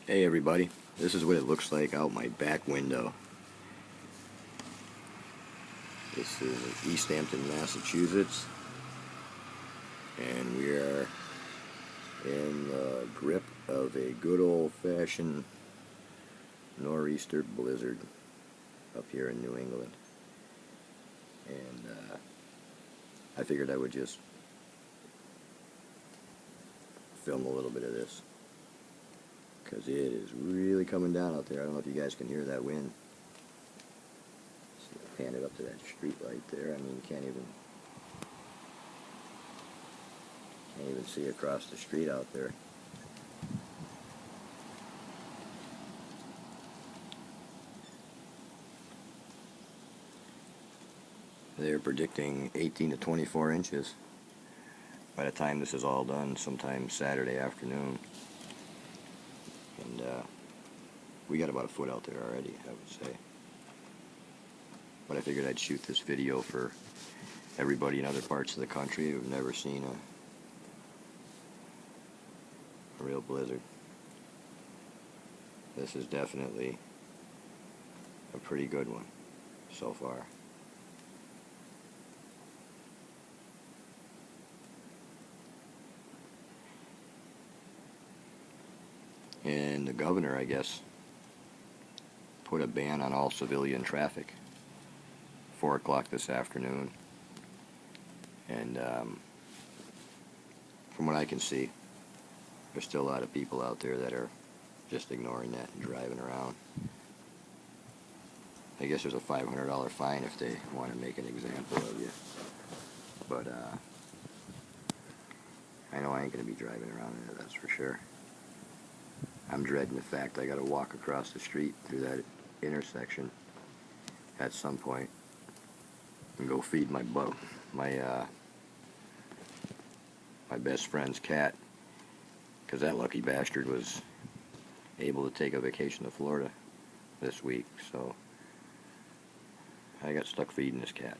Hey everybody, this is what it looks like out my back window. This is East Hampton, Massachusetts, and we are in the grip of a good old-fashioned nor'easter blizzard up here in New England. And I figured I would just film a little bit of this, because it is really coming down out there. I don't know if you guys can hear that wind. So pan it up to that street light there. I mean, you can't even see across the street out there. They're predicting 18 to 24 inches by the time this is all done, sometime Saturday afternoon. And we got about a foot out there already, I would say. But I figured I'd shoot this video for everybody in other parts of the country who've never seen a real blizzard. This is definitely a pretty good one so far. And the governor, I guess, put a ban on all civilian traffic 4 o'clock this afternoon. And from what I can see, there's still a lot of people out there that are just ignoring that and driving around. I guess there's a $500 fine if they want to make an example of you. But I know I ain't going to be driving around there, that's for sure. I'm dreading the fact I got to walk across the street through that intersection at some point and go feed my best friend's cat, because that lucky bastard was able to take a vacation to Florida this week, so I got stuck feeding this cat.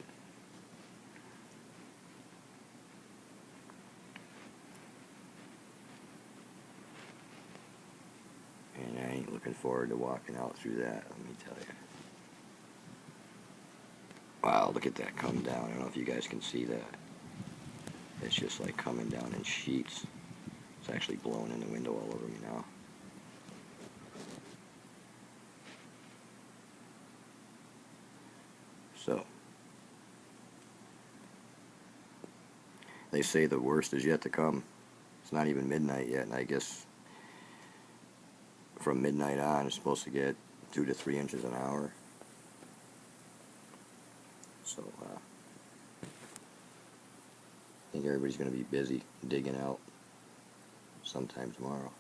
And I ain't looking forward to walking out through that, let me tell you. Wow, look at that come down. I don't know if you guys can see that. It's just like coming down in sheets. It's actually blowing in the window all over me now. So, they say the worst is yet to come. It's not even midnight yet, and I guess from midnight on it's supposed to get 2 to 3 inches an hour. So, I think everybody's going to be busy digging out sometime tomorrow.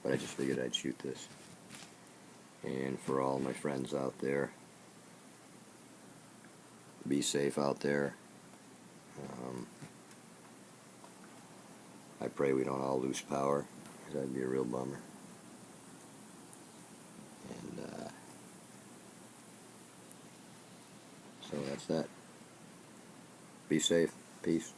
But I just figured I'd shoot this. And for all my friends out there, be safe out there. I pray we don't all lose power, because that'd be a real bummer. And so that's that. Be safe. Peace.